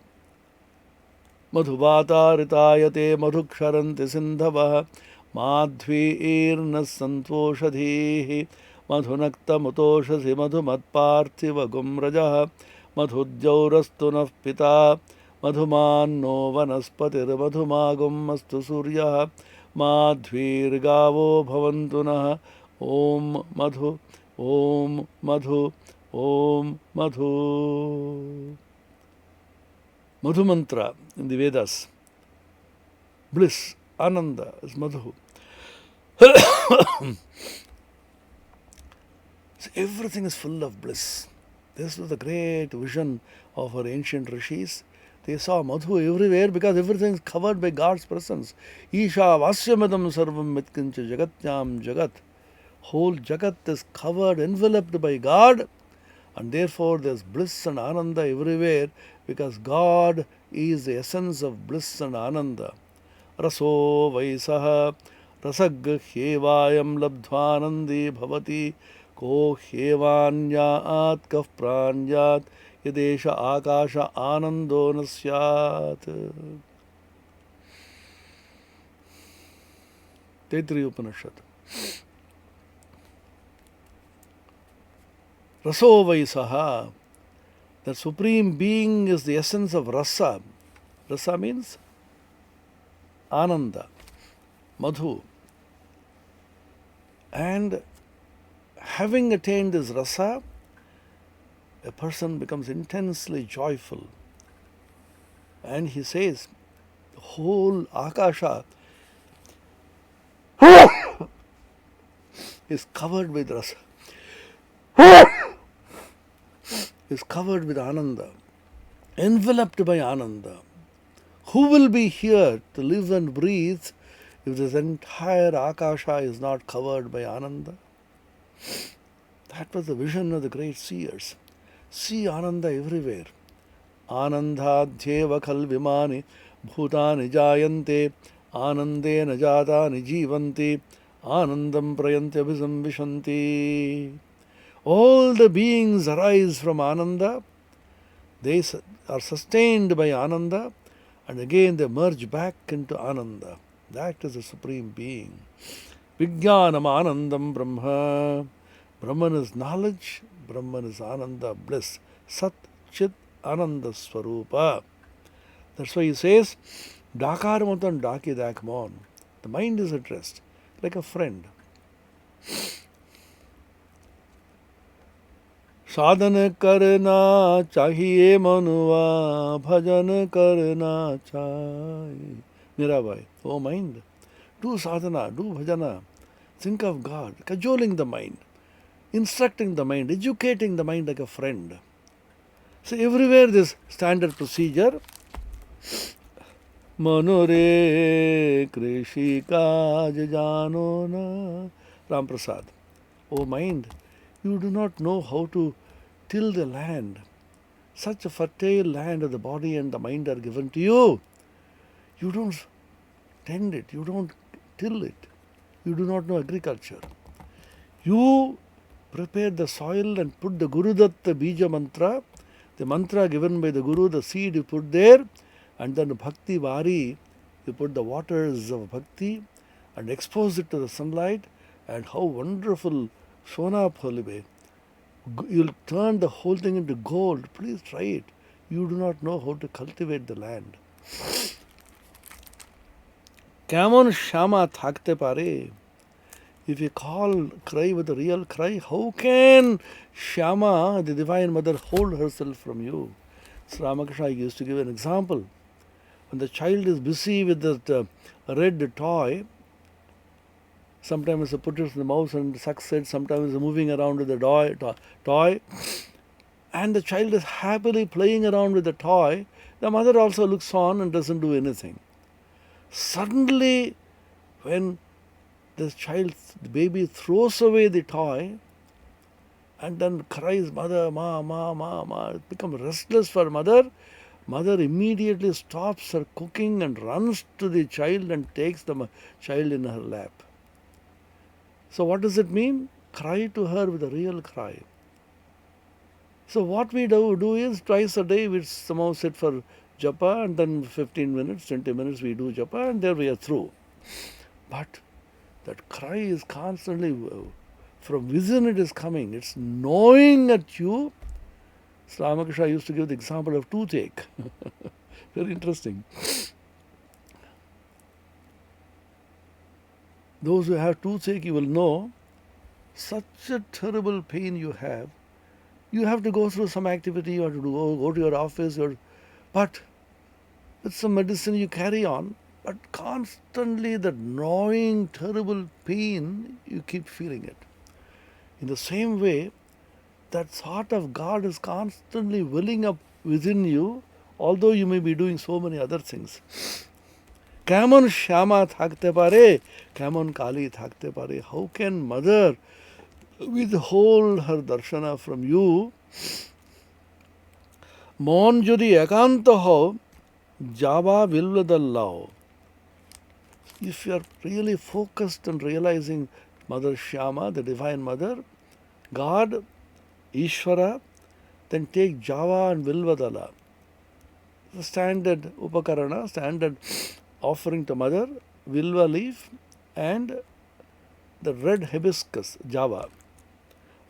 Madhuvatarithayate madhuksharanti sindhavah madhveerna santoshadhehi madhunakta mutoshasi madhumatparthiva gumrajah madhujjaurastu naf pita madhumanno vanaspatir madhumagum astu suryah madhvirgavo bhavantu nah om madhu om madhu om madhu. Madhu mantra in the Vedas. Bliss, Ananda is Madhu. So everything is full of bliss. This was the great vision of our ancient rishis. They saw Madhu everywhere because everything is covered by God's presence. Isha vasyamadam sarvam mitkincha jagatyam jagat. Whole jagat is covered, enveloped by God. And therefore there is bliss and Ananda everywhere because God is the essence of bliss and Ananda. Raso vaisaha rasagga hyevayam labdhvanandi bhavati ko hyevanyat kaf pranyat yadesha akasha anando nasyat. Taittiriya Upanishad. Raso vaisaha. The Supreme Being is the essence of rasa. Rasa means Ananda, Madhu. And having attained this rasa, a person becomes intensely joyful. And he says, the whole Akasha is covered with rasa. Is covered with Ananda, enveloped by Ananda. Who will be here to live and breathe if this entire Akasha is not covered by Ananda? That was the vision of the great seers. See Ananda everywhere. Anandadhyeva khal vimani bhutani jayante anandena jatani jivanti anandam prayante abhisambhishanti. All the beings arise from Ananda, they are sustained by Ananda, and again they merge back into Ananda. That is the Supreme Being. Vijnanam Anandam Brahma. Brahman is knowledge, Brahman is Ananda, bliss. Sat Chit Ananda Swarupa. That's why he says, Dakarmatan Daki Dakmon. The mind is at rest, like a friend. साधन करना चाहिए मनुआ भजन करना चाहिए. Mirabai, oh mind, do sadhana, do bhajana, think of God, cajoling the mind, instructing the mind, educating the mind like a friend. So everywhere this standard procedure. Manure krishi kaj jano na. Ram Prasad, oh mind, you do not know how to till the land. Such a fertile land of the body and the mind are given to you. You don't tend it, you don't till it. You do not know agriculture. You prepare the soil and put the Guru Datta Bija mantra, the mantra given by the Guru, the seed you put there, and then Bhakti Vari, you put the waters of Bhakti and expose it to the sunlight, and how wonderful Sona Pholibe. You'll turn the whole thing into gold. Please try it. You do not know how to cultivate the land. Kamon Shama Thakte Pare. If you cry with a real cry, how can Shama, the Divine Mother, hold herself from you? So Ramakrishna used to give an example. When the child is busy with that red toy, Sometimes he puts it in the mouth and sucks it. Sometimes he's moving around with the toy. And the child is happily playing around with the toy. The mother also looks on and doesn't do anything. Suddenly, when the baby throws away the toy and then cries, "Mother, ma, ma, ma, ma," it becomes restless for mother. Mother immediately stops her cooking and runs to the child and takes the child in her lap. So what does it mean? Cry to her with a real cry. So what we do is twice a day we somehow sit for japa, and then 15 minutes, 20 minutes we do japa, and there we are through. But that cry is constantly, from within it is coming. It's gnawing at you. Ramakrishna used to give the example of toothache. Very interesting. Those who have toothache, you will know, such a terrible pain you have. You have to go through some activity, you have to go to your office, but with some medicine you carry on. But constantly that gnawing, terrible pain, you keep feeling it. In the same way, that thought of God is constantly welling up within you, although you may be doing so many other things. Kemon Shyama thakte pare, kemon Kali thakte pare. How can mother withhold her darshana from you? Mon jodi ekanta ho, java vilvadallao. If you are really focused on realizing Mother Shyama, the Divine Mother, God, Ishvara, then take Java and Vilvadala. The standard Upakarana, standard offering to Mother, Vilva leaf and the red hibiscus, Java.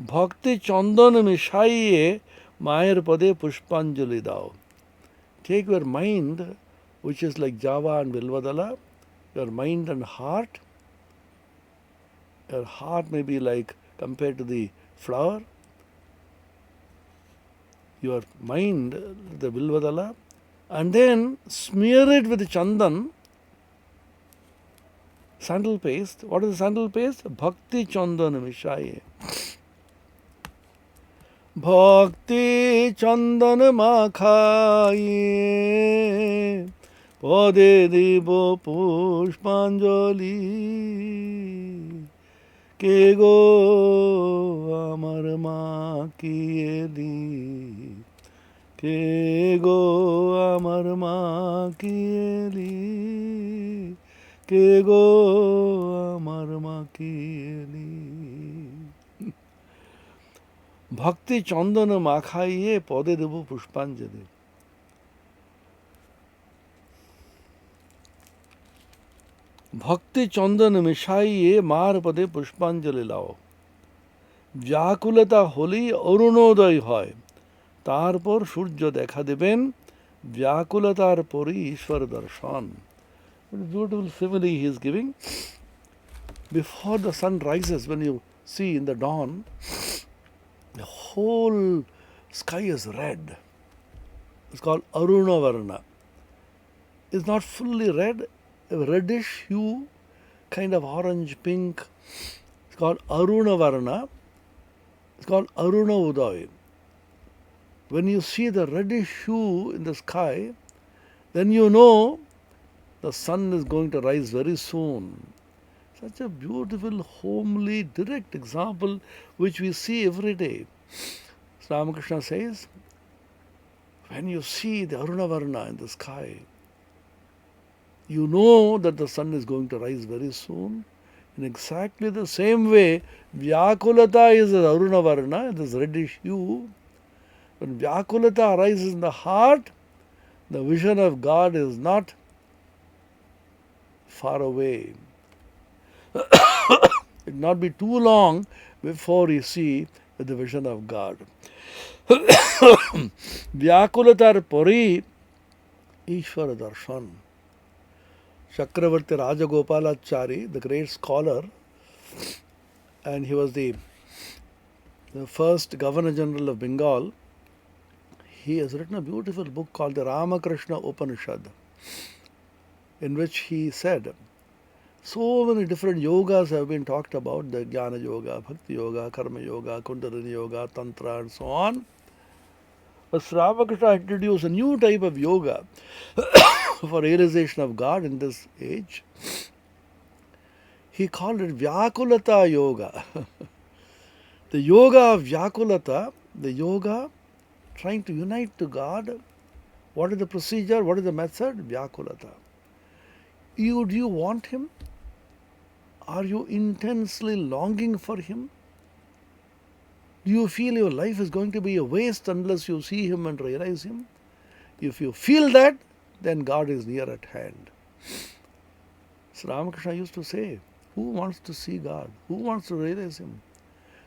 Bhakti Chandan Mishaiye Mayar Pade Pushpanjali Dao. Take your mind, which is like Java and Vilvadala, your mind and heart. Your heart may be like compared to the flower. Your mind, the Vilvadala, and then smear it with Chandan, sandal paste. What is the sandal paste? Bhakti Chandan Mishaye. Bhakti Chandan Makhaye Pade Dibo Pushpanjali Ke go Amar Ma Kiyeli Ke go Amar Ma Kiyeli Ke go Amar Ma Kiyeli. Bhakti Chandana Makhaiye Pade Devu Pushpanjali. Bhakti Chandana Mishaiye Mar Pade Pushpanjali Lao. Vyakulata holi Arunodai hoy. Tarpor Surya dekha deben. Vyakulatar pori Ishwar darshan. What a beautiful simile he is giving. Before the sun rises, when you see in the dawn, the whole sky is red. It's called Aruna Varna. It's not fully red, a reddish hue, kind of orange, pink. It's called Aruna Varna. It's called Aruna Uday. When you see the reddish hue in the sky, then you know the sun is going to rise very soon. Such a beautiful, homely, direct example which we see every day. Ramakrishna says, when you see the Aruna Varna in the sky, you know that the sun is going to rise very soon. In exactly the same way, Vyakulata is the Aruna Varna, this reddish hue. When Vyakulata arises in the heart, the vision of God is not far away. It will not be too long before you see the vision of God. Vyakulatar pori Ishvara darshan. Chakravarti Rajagopalachari, the great scholar, and he was the first Governor General of Bengal. He has written a beautiful book called the Ramakrishna Upanishad, in which he said, So many different yogas have been talked about, the Jnana Yoga, Bhakti Yoga, Karma Yoga, Kundalini Yoga, Tantra and so on. But Sri Ramakrishna introduced a new type of yoga for realization of God in this age. He called it Vyakulata Yoga. The yoga of Vyakulata, the yoga trying to unite to God. What is the procedure? What is the method? Vyakulata. Do you want Him? Are you intensely longing for Him? Do you feel your life is going to be a waste unless you see Him and realize Him? If you feel that, then God is near at hand. Sri Ramakrishna used to say, who wants to see God? Who wants to realize Him?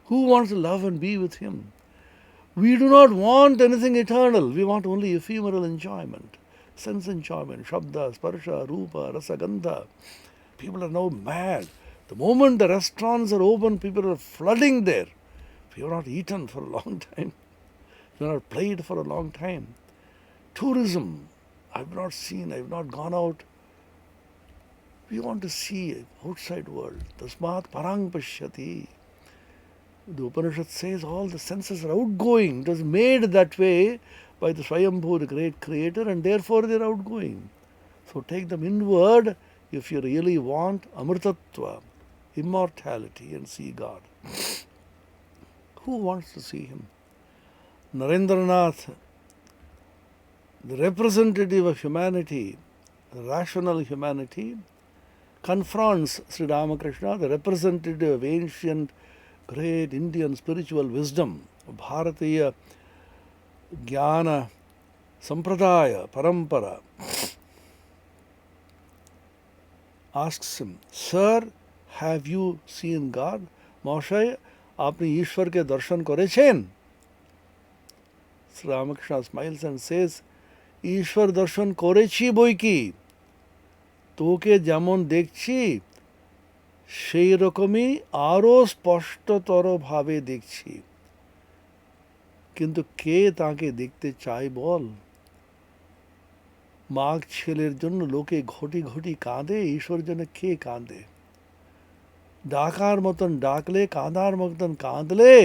Who wants to love and be with Him? We do not want anything eternal. We want only ephemeral enjoyment, sense enjoyment, shabda, sparsha, rupa, rasa, gandha. People are now mad. The moment the restaurants are open, people are flooding there. We have not eaten for a long time. We have not played for a long time. Tourism, I have not seen, I have not gone out. We want to see outside world. Tasmat parang pashyati. The Upanishad says all the senses are outgoing. It was made that way by the Swayambhu, the great creator, and therefore they are outgoing. So take them inward if you really want amritatva, immortality, and see God. Who wants to see Him? Narendranath, the representative of humanity, rational humanity, confronts Sri Ramakrishna, the representative of ancient, great Indian spiritual wisdom, Bharatiya Jnana Sampradaya Parampara, asks him, Sir, have you seen God? Moshe, आपने ईश्वर के दर्शन करेছেন? Sri Ramakrishna smiles and says, ईश्वर दर्शन करेছি বই কি, তোকে যেমন দেখছি সেই রকমই আরো স্পষ্টতর ভাবে দেখছি, কিন্তু কে তাকে দেখতে চায় বল? মাঘ ছেলের জন্য লোকে ঘটি ঘটি কাঁদে, ঈশ্বর জন্য কে কাঁদে? ডাকার মতন ডাকলে, কাঁদার মতন কাঁদলে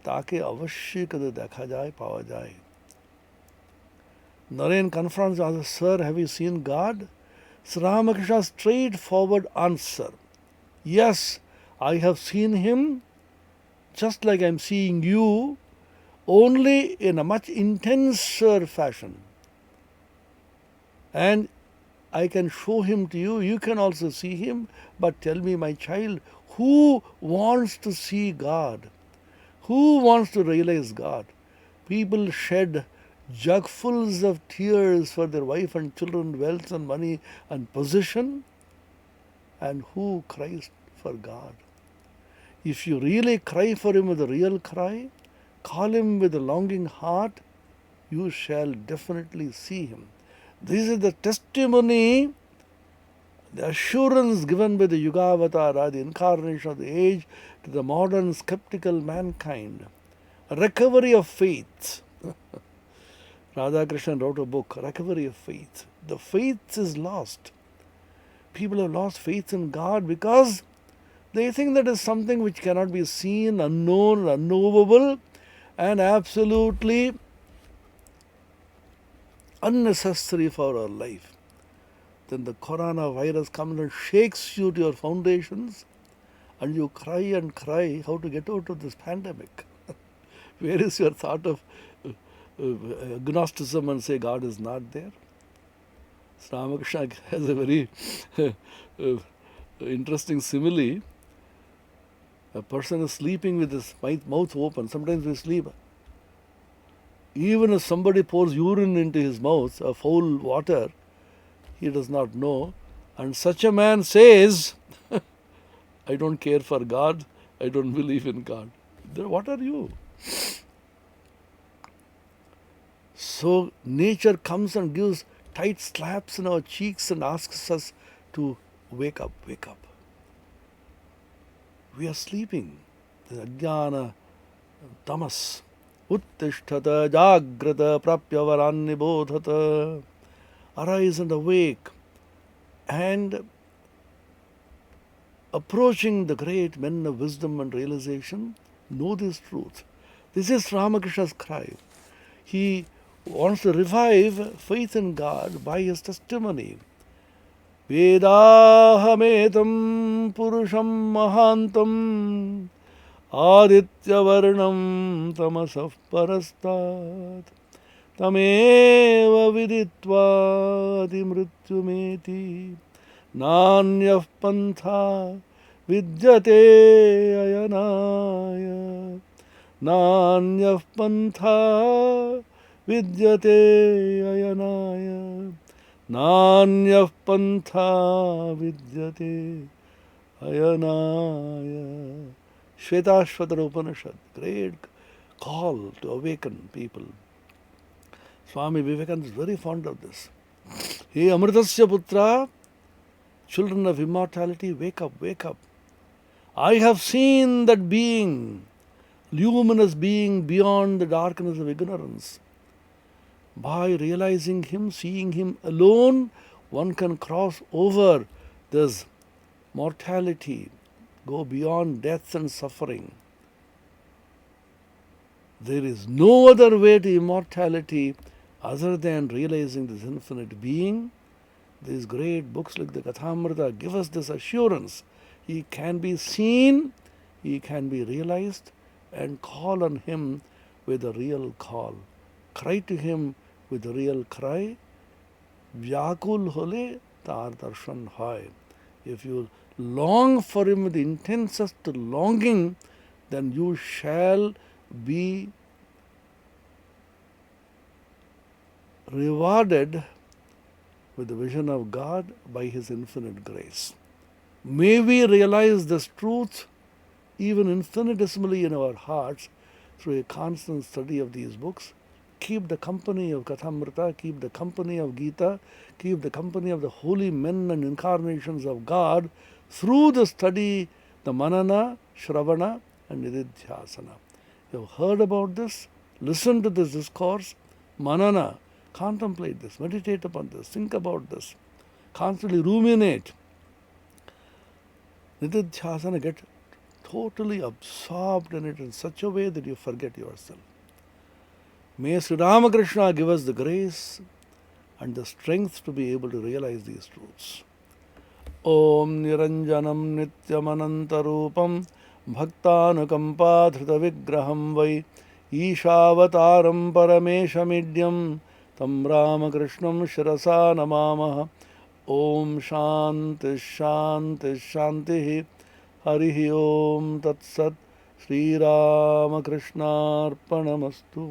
তাকে অবশ্যই কদে দেখা যায়, পাওয়া যায়। Naren confronts and asks, Sir, have you seen God? Sri Ramakrishna's straightforward answer, yes, I have seen Him just like I am seeing you, only in a much intenser fashion. And I can show Him to you, you can also see Him, but tell me, my child, who wants to see God? Who wants to realize God? People shed jugfuls of tears for their wife and children, wealth and money and position. And who cries for God? If you really cry for Him with a real cry, call Him with a longing heart, you shall definitely see Him. This is the testimony, the assurance given by the Yugavatara, the incarnation of the age, to the modern skeptical mankind. A recovery of faith. Radhakrishnan wrote a book, Recovery of Faith. The faith is lost. People have lost faith in God because they think that is something which cannot be seen, unknown, unknowable, and absolutely unnecessary for our life. Then the coronavirus comes and shakes you to your foundations, and you cry and cry how to get out of this pandemic. Where is your thought of agnosticism and say God is not there? Sri Ramakrishna has a very interesting simile. A person is sleeping with his mouth open. Sometimes we sleep. Even if somebody pours urine into his mouth, a foul water, he does not know. And such a man says, I don't care for God, I don't believe in God. What are you? So nature comes and gives tight slaps in our cheeks and asks us to wake up, wake up. We are sleeping. The ajnana tamas. Uttishtata jagrata prapyavaranni bodhata. Arise and awake. And approaching the great men of wisdom and realization, know this truth. This is Ramakrishna's cry. He wants to revive faith in God by his testimony. Vedahametam purusham mahantam adityavarnam tamasah parastat tameva viditva adimrityumeti nanyah pantha vidyate ayanaya nanyah pantha vidyate ayanaya nanyah pantha vidyate ayanaya. Shvetashvatara Upanishad, great call to awaken people. Swami Vivekananda is very fond of this. Hey Amritasya Putra, children of immortality, wake up, wake up. I have seen that being, luminous being beyond the darkness of ignorance. By realizing him, seeing him alone, one can cross over this mortality, go beyond death and suffering. There is no other way to immortality other than realizing this infinite being. These great books like the Kathamrita give us this assurance. He can be seen, he can be realized, and call on him with a real call. Cry to him with a real cry. Vyakul hole tar darshan hoy. If you long for him with the intensest longing, then you shall be rewarded with the vision of God by his infinite grace. May we realize this truth even infinitesimally in our hearts through a constant study of these books. Keep the company of Kathamrita, keep the company of Gita, keep the company of the holy men and incarnations of God through the study, the manana, shravana and nididhyasana. You have heard about this, listen to this discourse, manana, contemplate this, meditate upon this, think about this, constantly ruminate. Nididhyasana, get totally absorbed in it in such a way that you forget yourself. May Sri Ramakrishna give us the grace and the strength to be able to realize these truths. Om Niranjanam Nityamanantarupam Bhaktanukampadhrita Vigraham Vai Ishavataram Parameshamidyam Tam Ramakrishnam Shirasa Namamaha. Om Shanti Shanti Shanti Harihi Om Tat Sat Sri Ramakrishna Arpanamastu.